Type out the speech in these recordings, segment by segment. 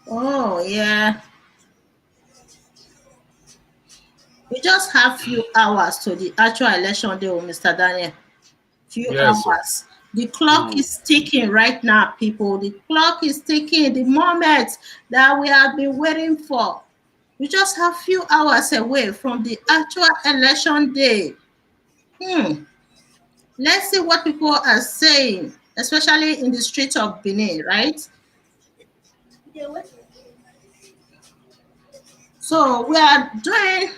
Oh, yeah. We just have few hours to the actual election day, oh, Mr. Daniel. Few Yes, sir. hours. The clock Mm. is ticking right now, people. The clock is ticking. The moment that we have been waiting for. We just have few hours away from the actual election day. Hmm. Let's see what people are saying, especially in the streets of Benin, right? So we are doing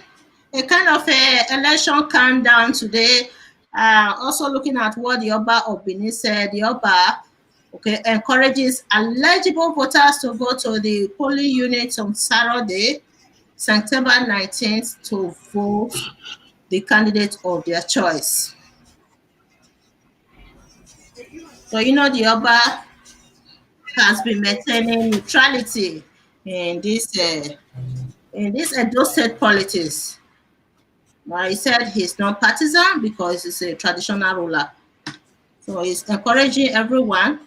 a kind of a election countdown today. Also looking at what the Oba of Benin said. The Oba, okay, encourages eligible voters to go to the polling units on Saturday, September 19th, to vote the candidate of their choice. So the Oba has been maintaining neutrality in this Edo State politics. He said he's not partisan because he's a traditional ruler. So he's encouraging everyone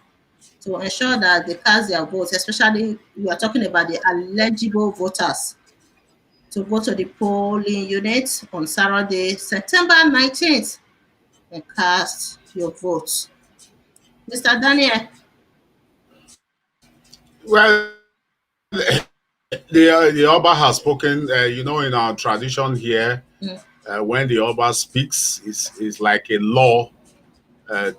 to ensure that they cast their votes, especially we are talking about the eligible voters, to go to the polling unit on Saturday, September 19th, and cast your votes. Mr. Daniel. Well, the Oba has spoken. In our tradition here, Mm, when the Oba speaks, is like a law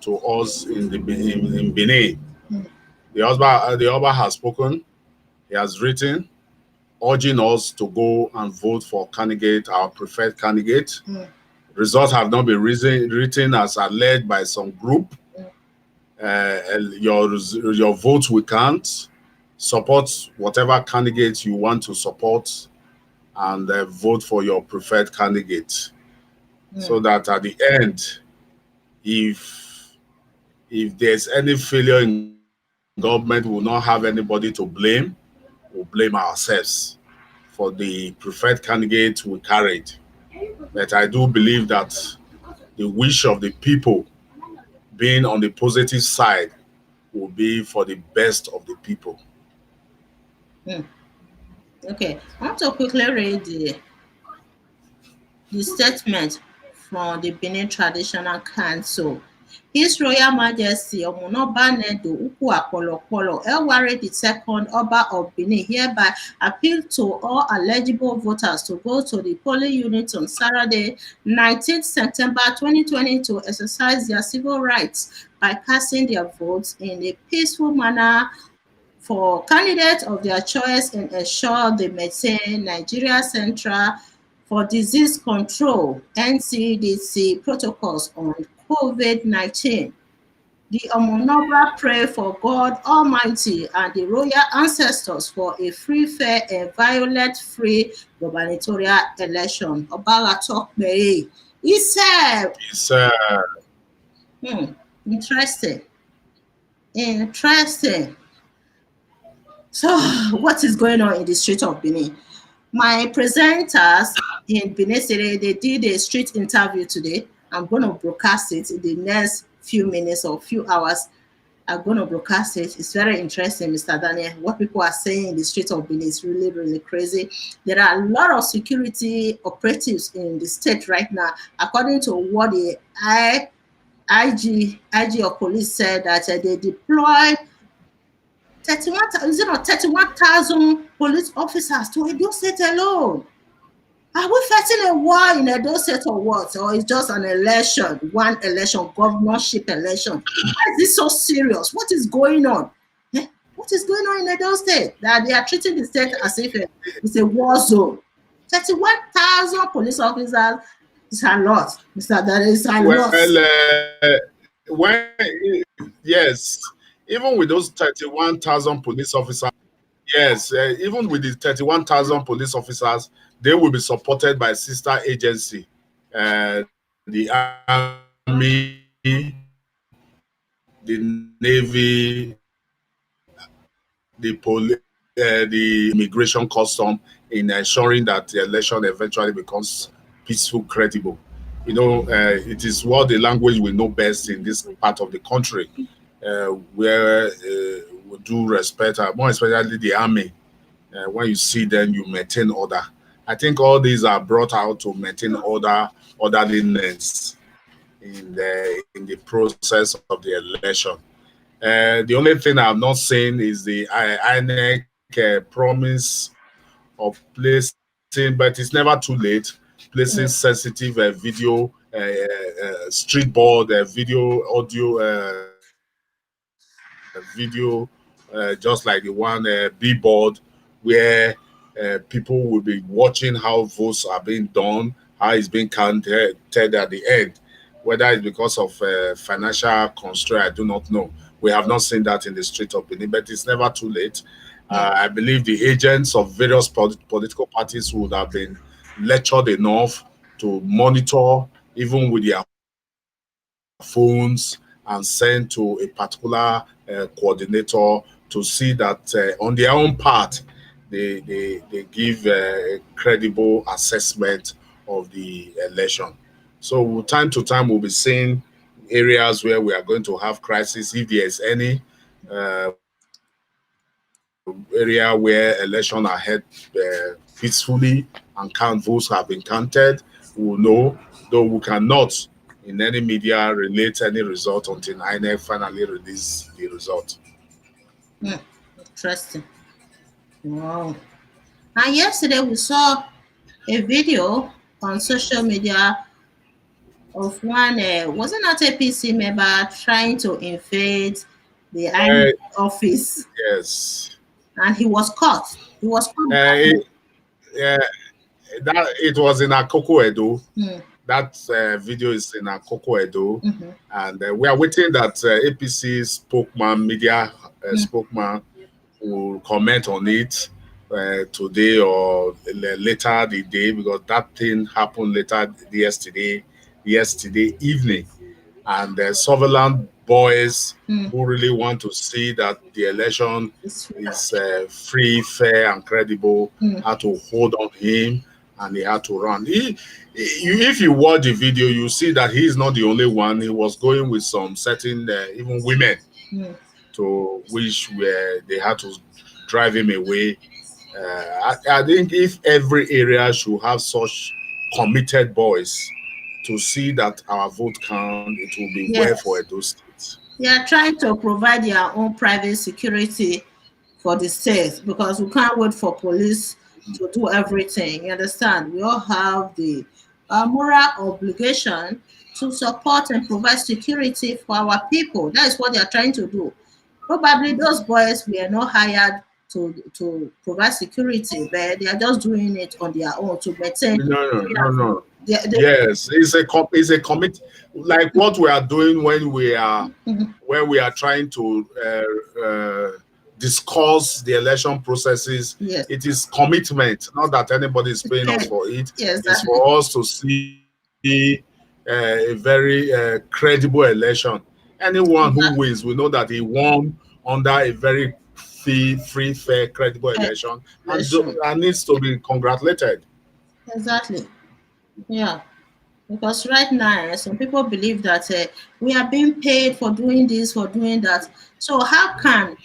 to us in Benin. mm, The Oba has spoken. He has written, urging us to go and vote for candidate, our preferred candidate. mm, Results have not been written as alleged by some group. mm, Your vote will count. Support whatever candidate you want to support, and vote for your preferred candidate, so mm. that at the end, if there's any failure in government, we will not have anybody to blame. We'll blame ourselves for the preferred candidate we carried. But I do believe that the wish of the people being on the positive side will be for the best of the people. Mm. Okay, I want to quickly read the statement from the Benin Traditional Council. His Royal Majesty Omonobanedo Ukwu Apolopolo Elware II, Oba of Benin, hereby appeal to all eligible voters to go to the polling unit on Saturday, 19th September 2020 to exercise their civil rights by casting their votes in a peaceful manner for candidates of their choice and ensure they maintain Nigeria Central for Disease Control (NCDC) protocols on COVID-19. The Omonobra pray for God Almighty and the royal ancestors for a free, fair, and violence-free gubernatorial election. Obala Tokbe. He said, It's hmm, interesting, interesting. So, what is going on in the street of Benin? My presenters in Benin City, they did a street interview today. I'm going to broadcast it in the next few minutes or few hours. I'm going to broadcast it. It's very interesting, Mr. Daniel. What people are saying in the street of Benin is really, really crazy. There are a lot of security operatives in the state right now, according to what the IG of police said, that they deployed 31,000 police officers to Edo State alone. Are we fighting a war in Edo State or what? Or it's just an election, one election, governorship election? Why is this so serious? What is going on? Eh? What is going on in Edo State? That they are treating the state as if it's a war zone. 31,000 police officers is a lot, Mr. That is a well, lot. when yes, even with those 31,000 police officers, yes, even with the 31,000 police officers, they will be supported by sister agency, the army, the navy, the immigration custom, in ensuring that the election eventually becomes peaceful, credible. It is what the language we know best in this part of the country, where we do respect, more especially the army. When you see them, you maintain order. I think all these are brought out to maintain orderliness in the process of the election. The only thing I've not seen is the INEC promise of placing, but it's never too late, placing mm, sensitive video, street board, video, audio, video, just like the one billboard, where people will be watching how votes are being done, how it's being counted at the end. Whether it's because of financial constraint, I do not know. We have not seen that in the street of Benin, but it's never too late. mm, I believe the agents of various political parties would have been lectured enough to monitor, even with their phones, and send to a particular coordinator to see that on their own part they give a credible assessment of the election. So time to time we'll be seeing areas where we are going to have crisis, if there is any area where election are held peacefully and count votes have been counted. We will know, though we cannot in any media relate any result until INEC finally release the result. mm. Interesting. Wow. And yesterday we saw a video on social media of one, was it not a PC member trying to invade the Uh, INEC office, yes. and he was caught. He was caught by It, uh, that it was in Akoko Edo. mm, That video is in Akoko Edo, mhm, and we are waiting that APC spokesman, media mm, spokesman, will comment on it today or later the day, because that thing happened later yesterday evening, and the surveillance boys mm. who really want to see that the election It's is free, fair, and credible mm, had to hold on him, and he had to run. If you watch the video, you see that he's not the only one. He was going with some certain, even women, mm. to which where they had to drive him away. I think if every area should have such committed boys to see that our vote count, it will be well for Yes. Edo State. They are trying to provide their own private security for the state because we can't wait for police to do everything. You understand? We all have the moral obligation to support and provide security for our people. That is what they are trying to do. Probably those boys were not hired to provide security, but they are just doing it on their own to maintain. No, no, no, no. They, Yes, it's a commit, like what we are doing when we are trying to discuss the election processes. yes, It is commitment, not that anybody is paying us for it. yes, It's exactly. for us to see a very credible election. Anyone who wins, we know that he won under a very free, fair, credible election, and needs to be congratulated. Exactly. Yeah. Because right now, some people believe that we are being paid for doing this, for doing that. So how can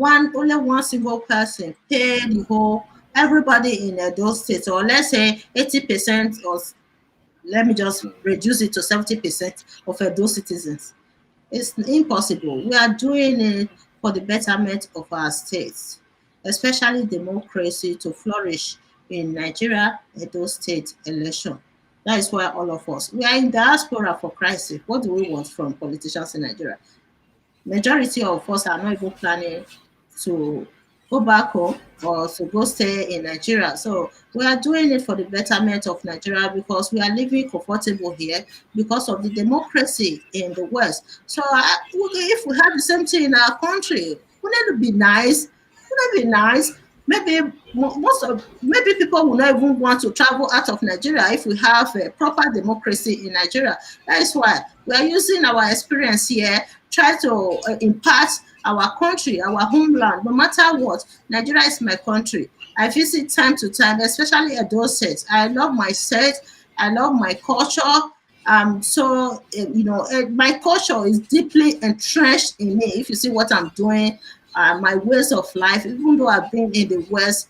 only one single person pay the whole everybody in those states, or let's say 80%, or let me just reduce it to 70% of those citizens? It's impossible. We are doing it for the betterment of our states, especially democracy to flourish in Nigeria and those state election. That is why all of us, we are in diaspora for crisis. What do we want from politicians in Nigeria? Majority of us are not even planning to go back home or to go stay in Nigeria. So we are doing it for the betterment of Nigeria because we are living comfortable here because of the democracy in the West. So if we have the same thing in our country, wouldn't it be nice? Wouldn't it be nice? Maybe maybe people will not even want to travel out of Nigeria if we have a proper democracy in Nigeria. That is why we are using our experience here, try to impart our country, our homeland, no matter what. Nigeria is my country. I visit time to time, especially at those states. I love my state. I love my culture. So my culture is deeply entrenched in me. If you see what I'm doing, my ways of life, even though I've been in the West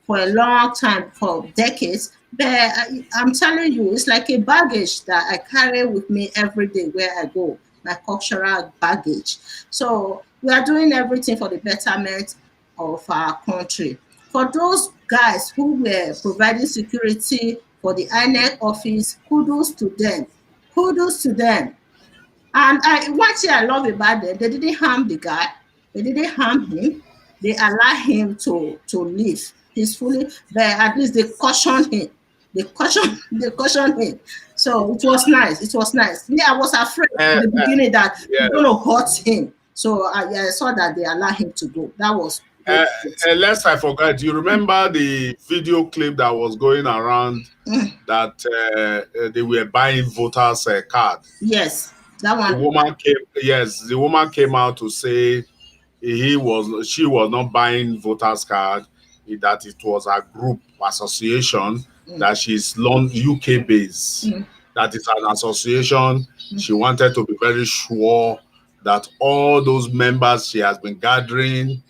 for a long time, for decades. But I'm telling you, it's like a baggage that I carry with me every day where I go, my cultural baggage. So we are doing everything for the betterment of our country. For those guys who were providing security for the INEC office, kudos to them. Kudos to them. And one thing I love about them, they didn't harm the guy. They didn't harm him. They allowed him to live peacefully, but at least they cautioned him. They cautioned him. So it was nice. It was nice. Me, I was afraid in the beginning that yeah. they're going to hurt him. So I saw that they allowed him to go. That was great. Lest I forget, you remember the video clip that was going around that they were buying voters' card? Yes, that The one. woman came. Yes, the woman came out to say she was not buying voters' card. That it was a group association that she's UK based. That is an association. She wanted to be very sure that all those members she has been gathering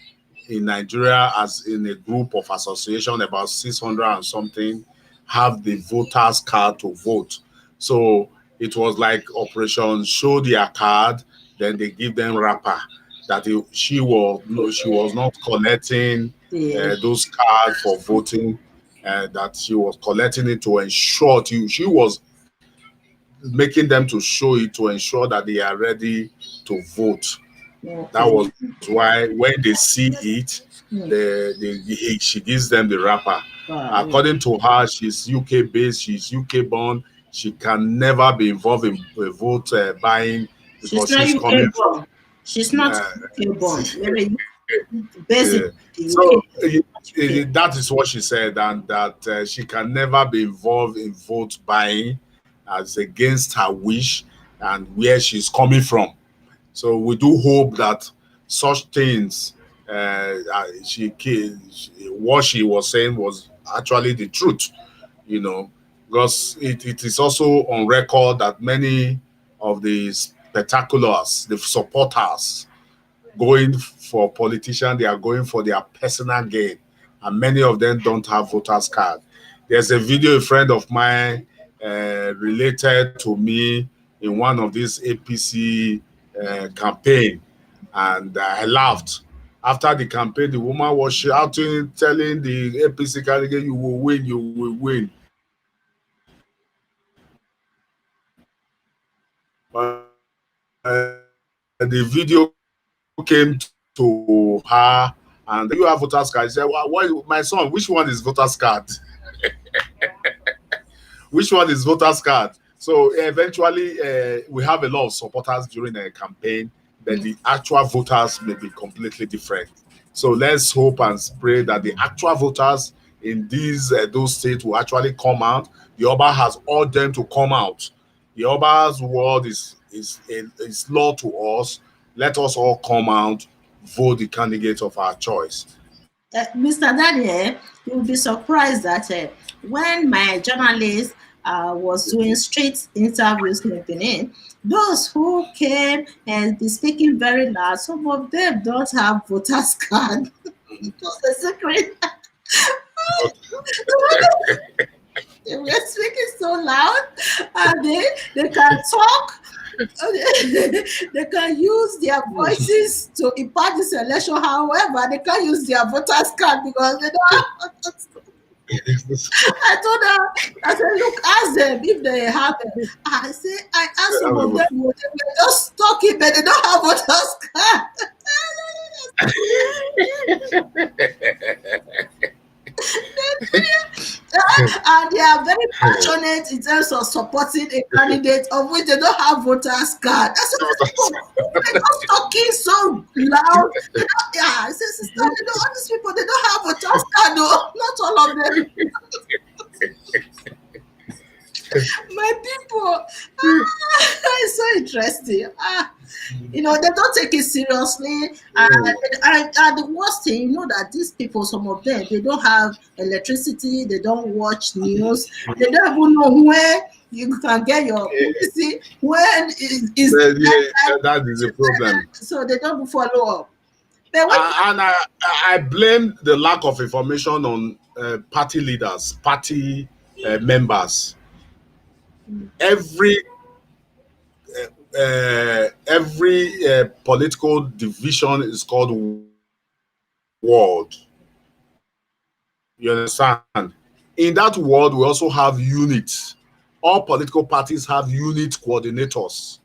in Nigeria as in a group of association, about 600 and something, have the voters card to vote. So it was like Operation Show Their Card, then they give them wrapper. That she was not collecting those cards for voting, that she was collecting it to ensure she was making them to show it to ensure that they are ready to vote. That was why when they see it, she gives them the wrapper. According to her, she's UK based, she's UK born. She can never be involved in vote buying because she's coming from. She's not UK born. Maybe Yeah. basically So UK. that is what she said, and that she can never be involved in vote buying as against her wish and where she's coming from. So we do hope that such things, what she was saying was actually the truth, because it is also on record that many of the spectaculars, the supporters, going for politicians, they are going for their personal gain, and many of them don't have voters card. There's a video a friend of mine related to me in one of these APC campaign, and I laughed. After the campaign, the woman was shouting, telling the APC candidate, "You will win, you will win." The video came to her, and you have voters card. She said, "Well, my son, which one is voters card? Which one is voters card?" So eventually, we have a lot of supporters during the campaign, but the actual voters may be completely different. So let's hope and pray that the actual voters in those states will actually come out. The Oba has urged them to come out. The Oba's word is law to us. Let us all come out, vote the candidate of our choice. Mr. Daniel, you will be surprised that when my journalist was doing street interviews in Benin, those who came and be speaking very loud, some of them don't have voters card. It was a secret. They were speaking so loud, and they can talk. They can use their voices to impart this election. However, they can't use their voters card because they don't have voters card. I told her, I said, look, ask them if they have it. I asked some of them, they were just talking, but they don't have voters card. And they are very passionate in terms of supporting a candidate of which they don't have voters card. I said, they're just talking so loud. I said, sister, all these people, they don't have voters card, though. Not all of them. My people, it's so interesting. They don't take it seriously. And the worst thing, that these people, some of them, they don't have electricity, they don't watch news, they don't even know where you can get your policy, when that is a problem. so they don't follow up. Then when And I blame the lack of information on party leaders, party members. Every political division is called ward. You understand? In that ward, we also have units. All political parties have unit coordinators.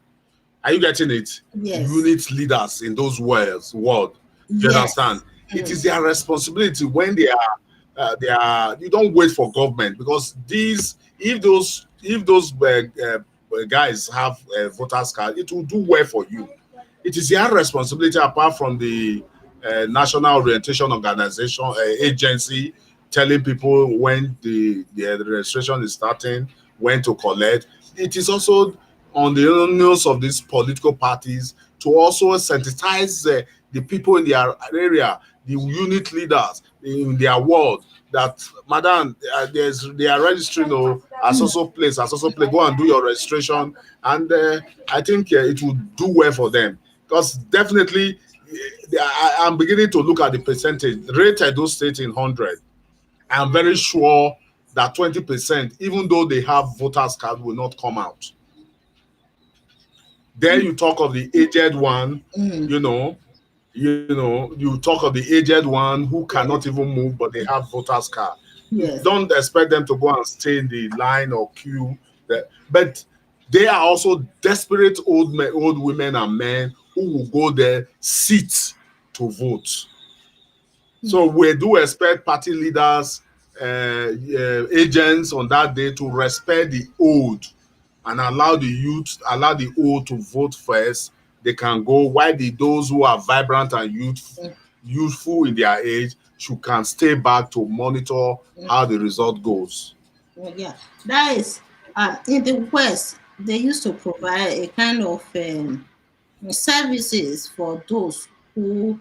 Are you getting it? Unit leaders in those yes, ward. You understand? It is yes, their responsibility when they are. You don't wait for government because these, if those guys have a voters card, it will do well for you. It is their responsibility, apart from the National Orientation Organization agency telling people when the registration is starting, when to collect. It is also on the onus of these political parties to also sensitize the people in their area, the unit leaders in their ward, that madam, they are registering as also place, as also place. Go and do your registration, and I think it will do well for them because definitely I'm beginning to look at the percentage rate. I do state in 100. I'm very sure that 20%, even though they have voters card, will not come out. There you talk of the aged one, mm, you know, you talk of the aged one who cannot yes, even move, but they have voters card. You yes, don't expect them to go and stay in the line or queue. But they are also desperate old men, old women and men who will go there, sit to vote. So we do expect party leaders, agents on that day to respect the old and allow the youth, allow the old to vote first. They can go, while those who are vibrant and youthful in their age should can stay back to monitor how the result goes. yeah. That is, in the West, they used to provide a kind of services for those who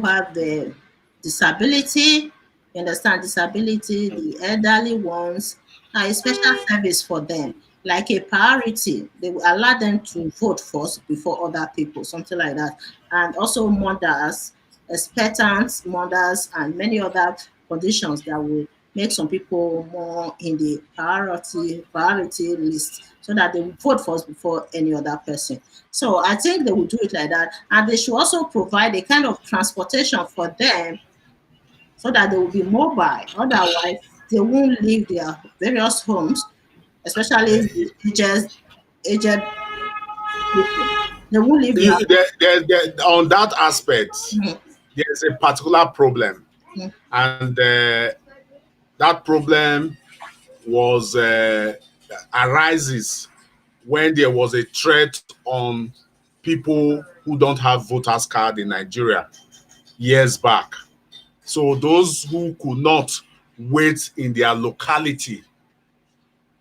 have the disability, you understand, disability, the elderly ones, a special service for them, like a priority. They will allow them to vote first before other people, something like that. And also mothers, expectant mothers, and many other conditions that will make some people more in the priority list so that they will vote first before any other person. So I think they will do it like that. And they should also provide a kind of transportation for them so that they will be mobile. Otherwise, they won't leave their various homes, especially the aged people. They won't leave their On that aspect, home. there's a particular problem, Mhm, and that problem was arises when there was a threat on people who don't have voters card in Nigeria years back. So those who could not wait in their locality,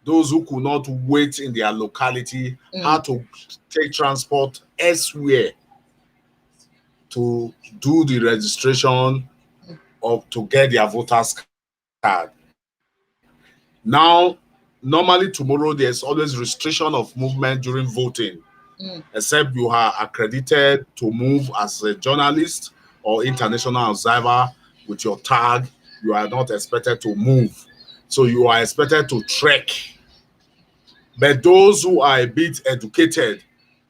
those who could not wait in their locality mhm, had to take transport elsewhere to do the registration of to get their voters card. Now, normally tomorrow there's always restriction of movement during voting, mhm, except you are accredited to move as a journalist or international observer with your tag. You are not expected to move, so you are expected to trek. But those who are a bit educated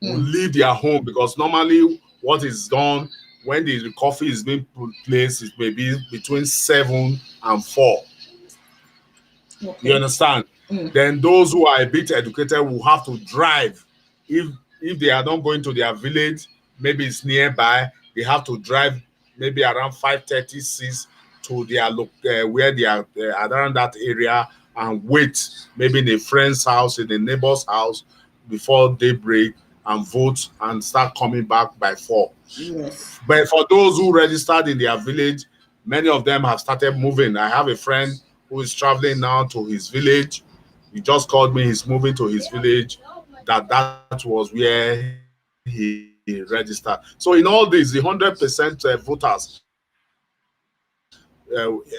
will mhm. leave their home because normally what is done when the coffee is being placed is maybe between 7 and 4. You Okay. understand? Mm, Then those who are a bit educated will have to drive. If if they are not going to their village, maybe it's nearby, they have to drive maybe around 5:36 to their where they are around that area and wait maybe in a friend's house, in a neighbor's house before daybreak and vote and start coming back by 4. yes. But for those who registered in their village, many of them have started moving. I have a friend who is traveling now to his village. He just called me. He's moving to his village. That was where he registered. So in all this, the 100% voters,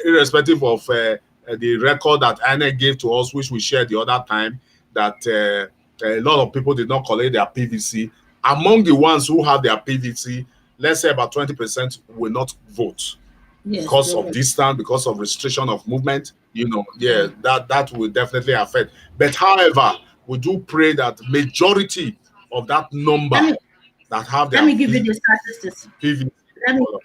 irrespective of the record that INEC gave to us, which we shared the other time, that a lot of people did not collect their PVC. Among the ones who have their PVC, let me tell you let's say about 20% will not vote Yes, because they of will. distance, because of restriction of movement. Yeah, Mm. that will definitely affect. But however, we do pray that majority of that number Let me that have let their me give you the statistics. PVC Let me follow.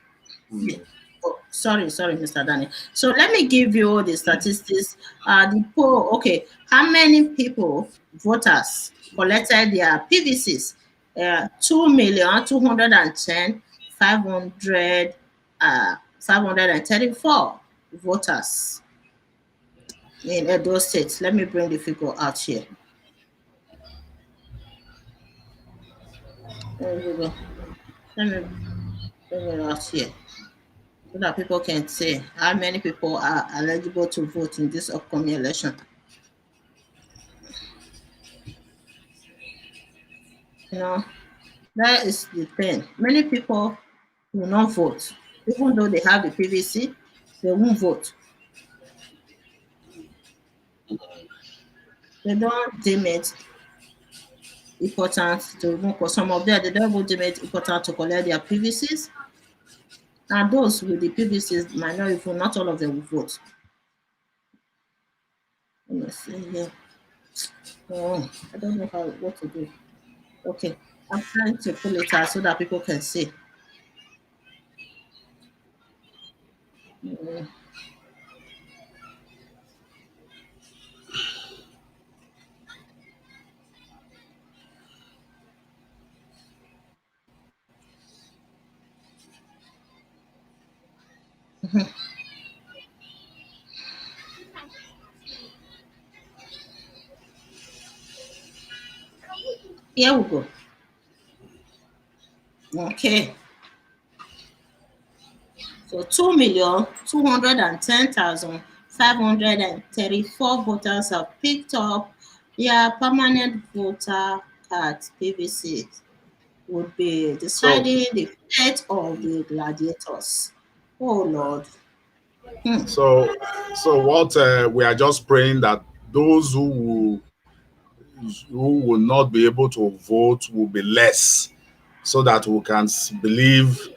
Yeah. Mm. Oh, sorry, Mr. Danny. So let me give you the statistics. The poll, okay, how many people, voters, collected their PVCs? 2,210,500, 534 voters in Edo State. Let me bring the figure out here. There we go. Let me bring it out here so that people can see how many people are eligible to vote in this upcoming election. You know, that is the thing. Many people will not vote. Even though they have the PVC, they won't vote. They don't deem it important to vote. For some of them, they don't even deem it important to collect their PVCs. And those with the PVCs might not even, not all of them will vote. Let me see here. Oh, I don't know what to do. Okay, I'm trying to pull it out so that people can see. Mm, Here we go. Okay. So 2,210,534 voters have picked up their permanent voter cards (PVC) would be So deciding the fate of the gladiators. Oh Lord. Hmm. so so what we are just praying that those who will not be able to vote will be less, so that we can believe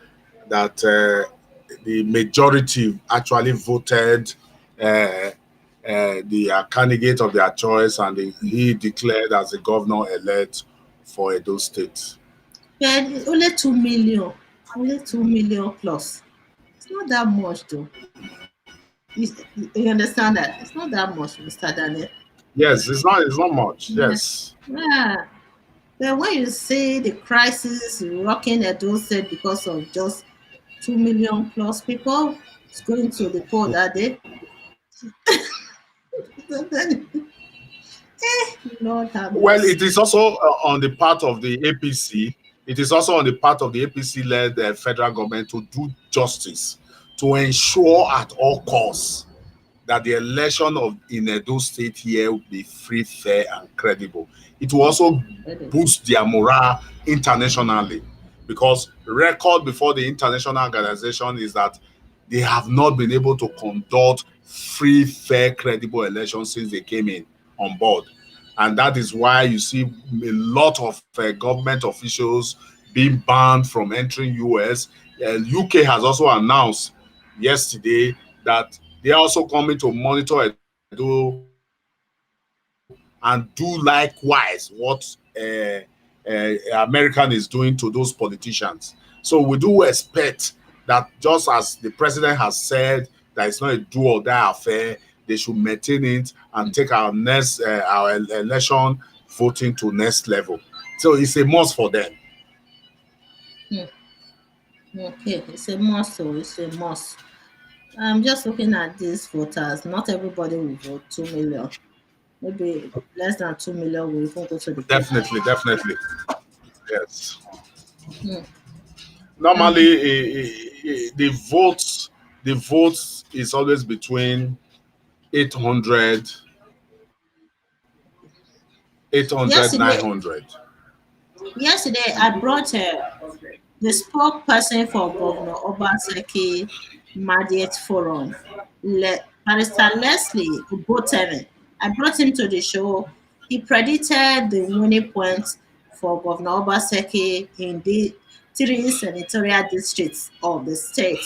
that the majority actually voted the candidate of their choice, and he declared as the governor elect for Edo State. But only 2 million. Only 2 million plus. It's not that much though. You understand that? It's not that much, Mr. Daniel. Yes, it's not much. Yeah. Yes. Yeah. But when you see the crisis rocking Edo State because of just 2 million plus people going to the poll that day, Lord have Well, it mercy. is also on the part of the APC. It is also on the part of the APC-led federal government to do justice, to ensure at all costs that the election of in Edo State here will be free, fair, and credible. It will also boost their morale internationally, because record before the international organization is that they have not been able to conduct free, fair, credible elections since they came in on board. And that is why you see a lot of government officials being banned from entering US. UK has also announced yesterday that they are also coming to monitor Edo and do likewise what American is doing to those politicians. So we do expect that, just as the president has said, that it's not a do or die affair. They should maintain it and take our election voting to next level. So it's a must for them. Hmm. Okay, it's a must. So it's a must. I'm just looking at these voters. Not everybody will vote 2 million. Maybe less than 2 million will even go to the poll. Definitely, definitely. Yes. Hmm. Normally, Um, the votes is always between 800, 800, yesterday, 900. yesterday I brought the spokesperson for Governor Obaseki Mandate Forum, Barrister Leslie Uboteme. I brought him to the show. He predicted the winning points for Governor Obaseki in the three senatorial districts of the state.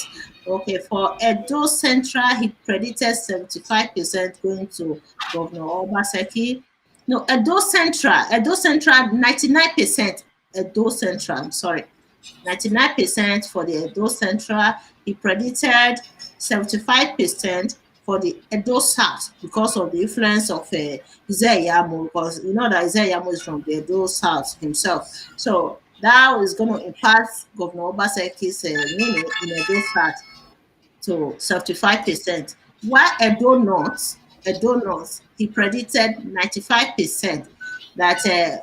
Okay, for Edo Central, he predicted 75% going to Governor Obaseki. No, Edo Central, 99%. Edo Central, I'm sorry. 99% for the Edo Central. He predicted 75% for the Edo South because of the influence of Isaiah Yamo, because you know that Isaiah Yamo is from the Edo South himself. So that is going to impact Governor Obaseki's winning in Edo South to 75%. While Edo North, he predicted 95% that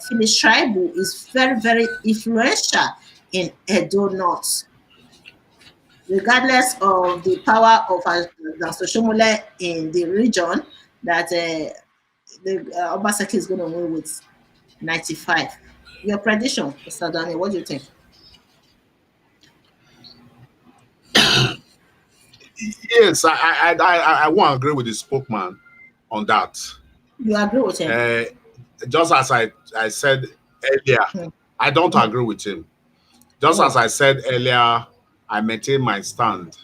Phyllis Tribal is very, very influential in Edo North, regardless of the power of Soshomole in the region, that Obaseki is going to win with 95. Your prediction, Mr. Daniel, what do you think? Yes, I won't agree with the spokesman on that. You agree with him? Uh, just as I said earlier, Mm. I don't Mm. agree with him. Just as Oh. I said earlier, I maintain my stand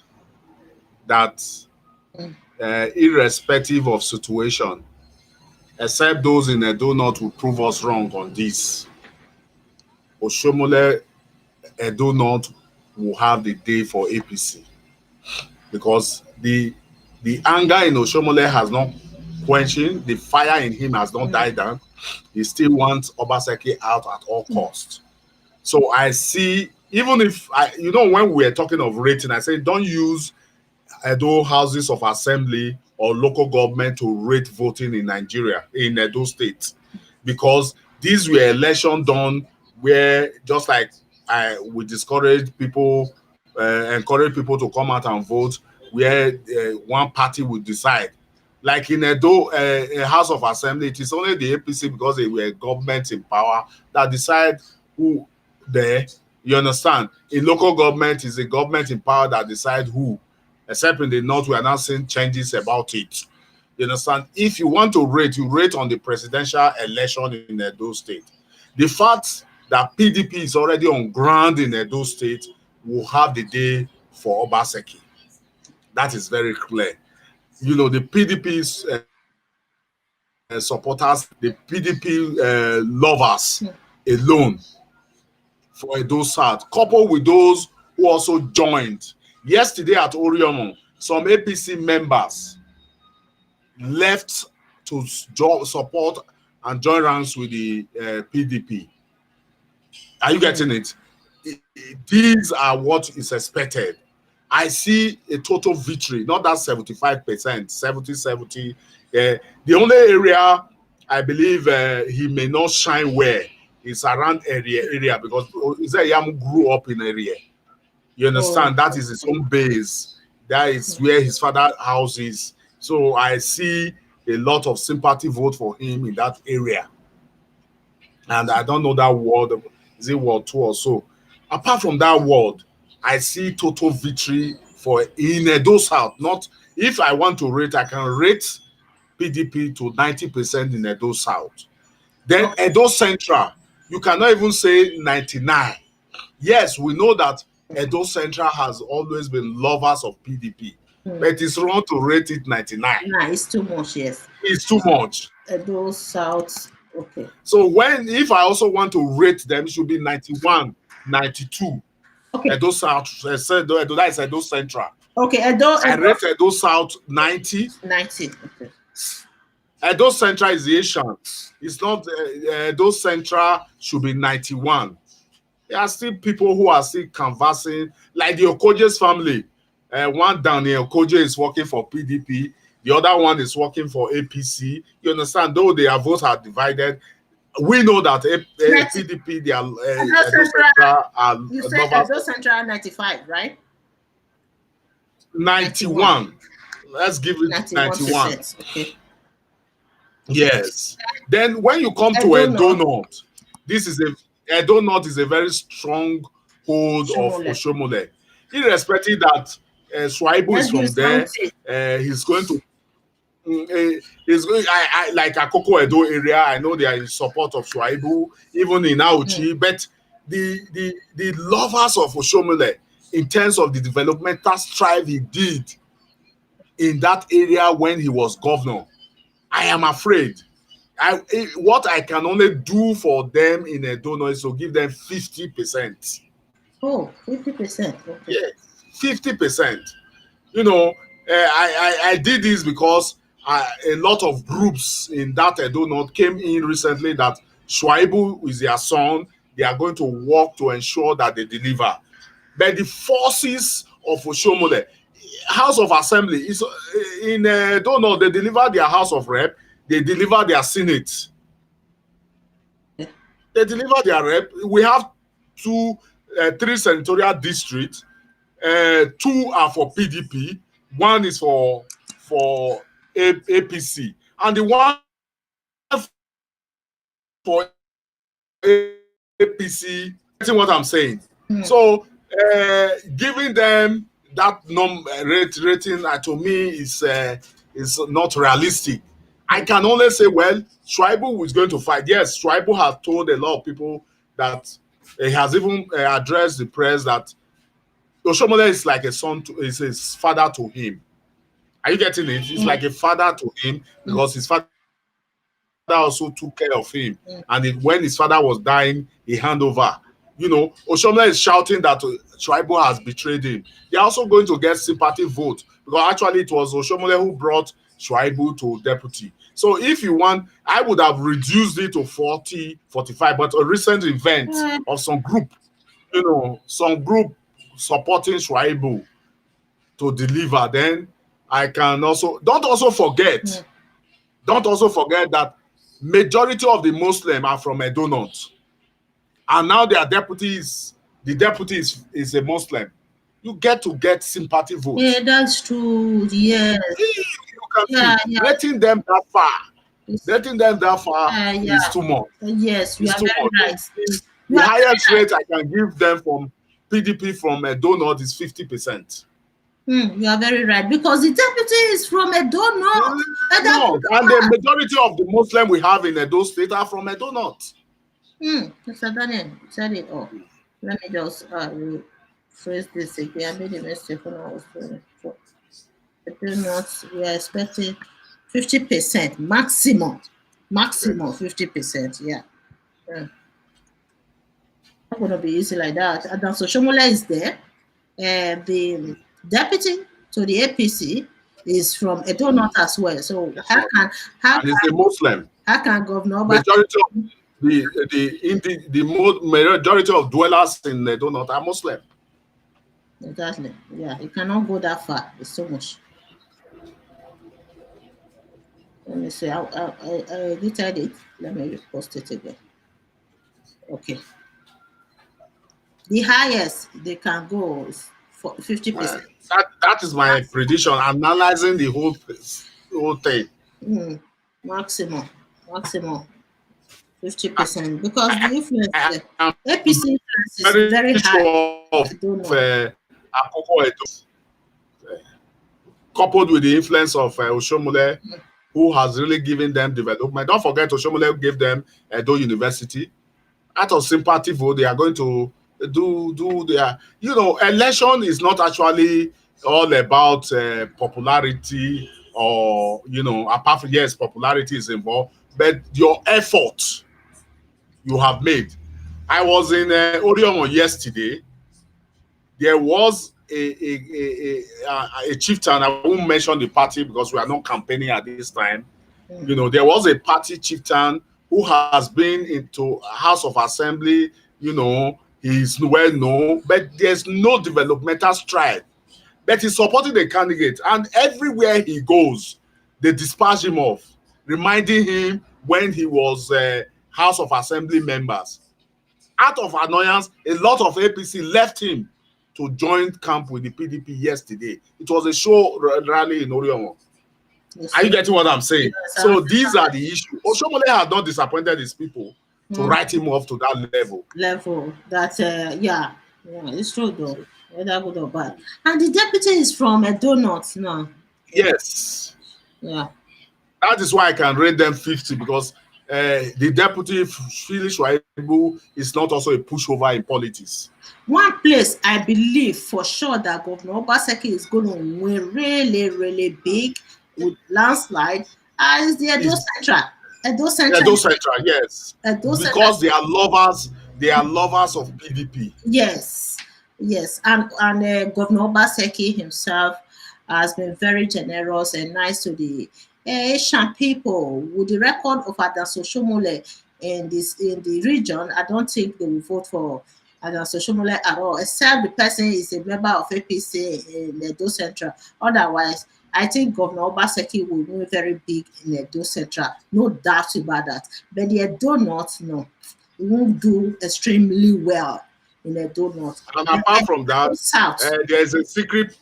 that Mm. irrespective of situation, except those in Edo North will prove us wrong on this, Oshomole Edo North will have the day for APC because the anger in Oshomole has not quenching, the fire in him has not Mm. died down. He still wants Obaseki out at all costs. So I see, even if when we are talking of rating, I say don't use Edo houses of assembly or local government to rate voting in Nigeria, in Edo State, because these were elections done where just like we discourage people, encourage people to come out and vote, where one party would decide. Like in Edo, a House of Assembly, it is only the APC because they were government in power that decide who there. You understand? In local government, it's the government in power that decide who. Except in the north, we are now seeing changes about it. You understand? If you want to rate, you rate on the presidential election in Edo State. The fact that PDP is already on ground in Edo State will have the day for Obaseki. That is very clear. The PDP's supporters, the PDP lovers alone for Edo South, coupled with those who also joined. Yesterday at Oriomo, some APC members left to support and join ranks with the PDP. Are you getting it? These are what is expected. I see a total victory, not that 75%, 70-70. The only area I believe he may not shine well is around area because Isaiah grew up in area. You Oh. understand? That is his own base. That is where his father's house is. So I see a lot of sympathy vote for him in that area. And I don't know that word. Is it word 2 or so? Apart from that word, I see total victory for in Edo South. Not if I want to rate, I can rate PDP to 90% in Edo South. Then Okay. Edo Central, you cannot even say 99. Yes, we know that Edo Central has always been lovers of PDP, Mm. but it's wrong to rate it 99. Nah, it's too much, yes. It's too much. Edo South, okay. So if I also want to rate them, it should be 91, 92. Okay. Edo South, that is Edo Central. Okay, I rate Edo South 90. 90. Okay. Edo Central is the Asian. It's not Edo Central should be 91. There are still people who are still canvassing, like the Okoje's family. One down here, Okoje is working for PDP. The other one is working for APC. You understand? Though their votes are divided, we know that PDP, they are Edo Central are You said lovers Edo of Central 95, right? 91. Let's give it 91. 91%. Okay. Yes. Then when you come to Edo Edo North, North, Edo North is a very strong hold of Shomole. Oshomole. Irrespective that Swaibu is Let's give from there, something. he's going to he's going. Like Akoko Edo area. I know they are in support of Swaibu, even in Auchi. But the lovers of Oshomole, in terms of the developmental strive he did in that area when he was governor, I am afraid. What I can only do for them in Edo North is to give them 50%. Oh, 50%. Okay. Yeah, 50%. You know, I did this because a lot of groups in that Edo North came in recently that Shuaibu is their son. They are going to work to ensure that they deliver. But the forces of Oshomole, House of Assembly, is in Edo North, they deliver their House of Rep, they deliver their Senate. They deliver their rep. We have three senatorial districts. Two are for PDP, one is for APC, and the one for APC. Getting what I'm saying? So giving them that rating to me is not realistic. I can only say, well, Schreiber is going to fight. Yes, Schreiber has told a lot of people that he has even addressed the press that Oshomole is like a son to, is his father to him. Are you getting it? It's like a father to him because his father also took care of him. And when his father was dying, he handed over. You know, Oshomole is shouting that Tribal has betrayed him. They're also going to get sympathy vote because actually it was Oshomole who brought Tribal to deputy. So if you want, I would have reduced it to 40, 45, but a recent event of some group, some group supporting Shuaibu to deliver, then I can also don't also forget that majority of the Muslims are from Edo North, and now their the deputy is a Muslim. You get to get sympathy votes. Yeah, that's true. Yes. You can see letting them that far. Letting them that far is too much. Yes, you are very right. The highest rate I can give them from PDP from Edo North is 50%. You are very right because the deputy is from Edo North. And the majority of the Muslims we have in Edo State are from Edo North. Mr. Daniel said it all. Let me just rephrase this again. I made a mistake when I was doing it. Edo North, we are expecting 50% maximum. Maximum 50%. Yeah. Not going to be easy like that. And so Shomola is there. The deputy to the APC is from Edo North as well. So how can a Muslim? How can Governor majority of the majority of dwellers in Edo North are Muslim? Exactly. Yeah, you cannot go that far. It's so much. Let me see. I edited it. Let me post it again. Okay. The highest they can go is 50%. That is my prediction. Analyzing the whole thing. Maximum 50% because the influence, APC influence is very high. Coupled with the influence of Oshomole, who has really given them development. Don't forget, Oshomole gave them Edo University. Out of sympathy vote, they are going to do their, election is not actually all about popularity or, apart from, yes, popularity is involved, but your effort you have made. I was in Oriomo yesterday. There was a chieftain. I won't mention the party because we are not campaigning at this time. There was a party chieftain who has been into House of Assembly. He's well known, but there's no developmental stride. But he's supporting the candidate, and everywhere he goes, they dispatch him off, reminding him when he was House of Assembly members. Out of annoyance, a lot of APC left him to join camp with the PDP yesterday. It was a show rally in Oriomo. Are you getting what I'm saying? Yes, so these are the issues. Oshomole has not disappointed his people to write him off to that level. That's it's true though. Whether good or bad. And the deputy is from Edo North now. Yes. Yeah. That is why I can rate them 50 because the deputy Phyllis Shaibu is not also a pushover in politics. One place I believe for sure that Governor Obaseki is going to win really, really big with landslide is the Edo Is Central. Edo Central. Edo Central, yes, Edo Central. because they are lovers. They are lovers of PDP. Yes, yes, and Governor Obaseki himself has been very generous and nice to the Asian people. With the record of Adanso Shomole in the region, I don't think they will vote for Adanso Shomole at all, except the person is a member of APC in Edo Central. Otherwise, I think Governor Obaseki will win very big in Edo Central. No doubt about that. But the Edo North, no, he won't do extremely well in Edo North. And But apart from that, South. there's a secret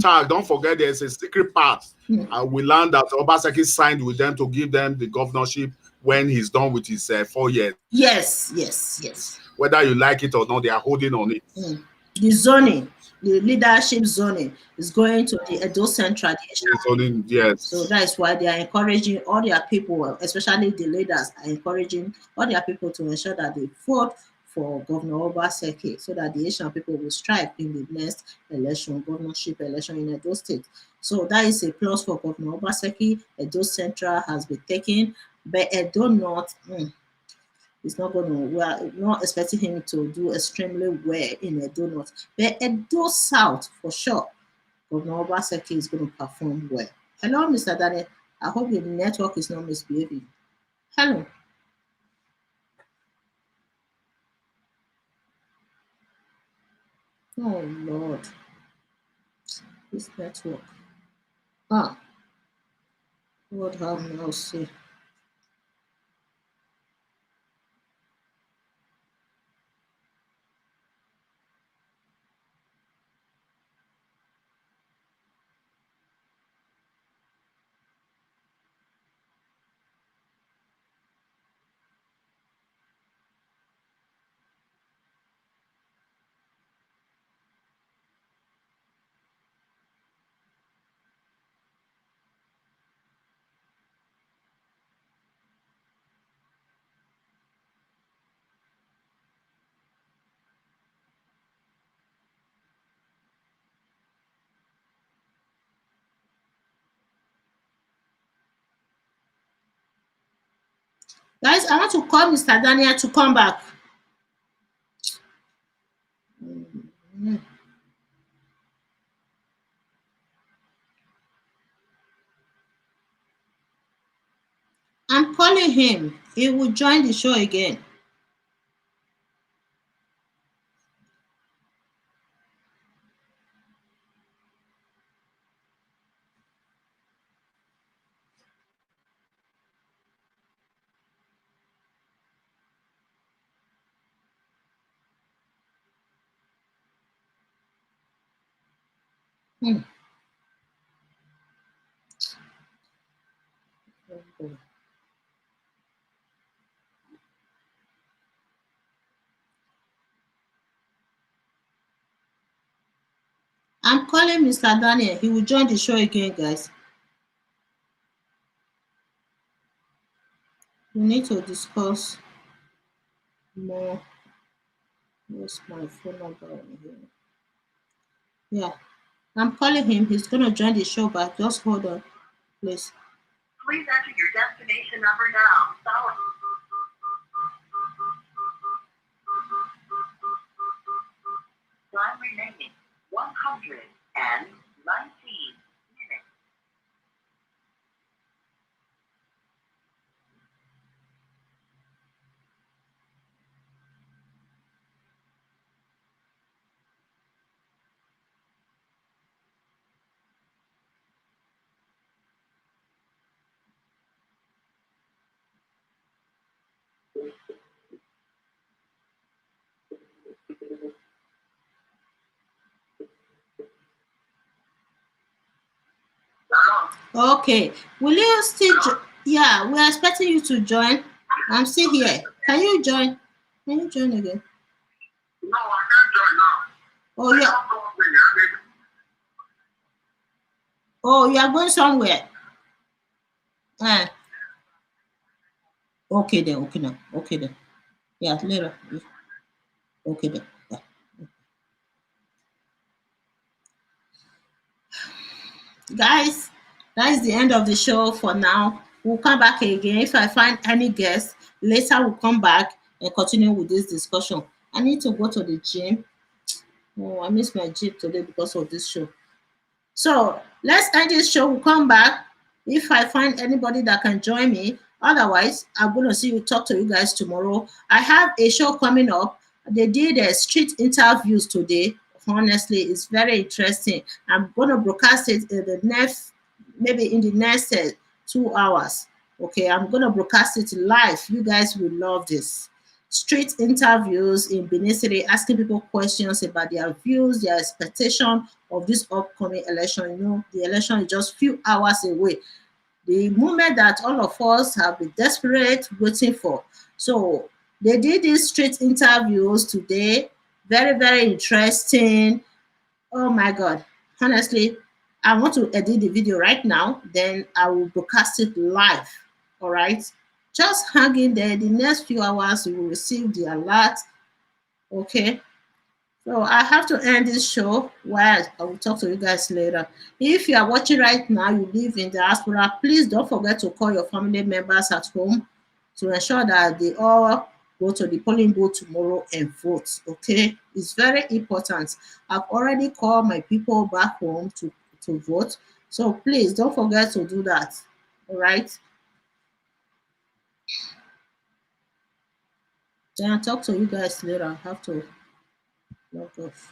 tag. Don't forget, there's a secret part. Hmm. We learned that Obaseki signed with them to give them the governorship when he's done with his 4 years. Yes, yes, yes. Whether you like it or not, they are holding on it. The zoning, the leadership zoning is going to the Edo Central. It's only, yes. So that is why they are encouraging all their people, especially the leaders, are encouraging all their people to ensure that they vote for Governor Obaseki so that the Asian people will strive in the next election, governorship election in Edo State. So that is a plus for Governor Obaseki. Edo Central has been taken, but Edo North, it's not going to, we are not expecting him to do extremely well in Edo North. But Edo South, for sure, Governor Obaseki is going to perform well. Hello, Mr. Daniel. I hope your network is not misbehaving. Hello. Oh, Lord. This network. Ah, Lord have mercy. Guys, I want to call Mr. Daniel to come back. Mm. I'm calling him. He will join the show again. Hmm. I'm calling Mr. Daniel. He will join the show again, guys. We need to discuss more. Where's my phone number on here? Yeah, I'm calling him. He's going to join the show, but just hold on, please. Please enter your destination number now. Time remaining 119 minutes. Okay, will you still? Yeah, we're expecting you to join. I'm still here. Can you join? Can you join again? No, I can't join now. Oh yeah. Oh, you are going somewhere. Ah. Okay then. Okay now. Okay then. Yeah, later. Okay then. Yeah. Guys, that is the end of the show for now. We'll come back again. If I find any guests, later we'll come back and continue with this discussion. I need to go to the gym. Oh, I missed my gym today because of this show. So let's end this show. We'll come back if I find anybody that can join me. Otherwise, I'm gonna see you talk to you guys tomorrow. I have a show coming up. They did street interviews today. Honestly, it's very interesting. I'm gonna broadcast it in the next, maybe in the next 2 hours. Okay, I'm gonna broadcast it live. You guys will love this street interviews in Benin City, asking people questions about their views, their expectation of this upcoming election. You know, the election is just few hours away. The moment that all of us have been desperate waiting for. So they did these street interviews today. Very, very interesting. Oh my God. Honestly, I want to edit the video right now. Then I will broadcast it live. All right. Just hang in there. The next few hours, you will receive the alert. Okay. So I have to end this show. While I will talk to you guys later. If you are watching right now, you live in diaspora, please don't forget to call your family members at home to ensure that they all go to the polling booth tomorrow and vote. Okay, it's very important. I've already called my people back home to vote. So please don't forget to do that. All right. Then I'll talk to you guys later. I have to log off.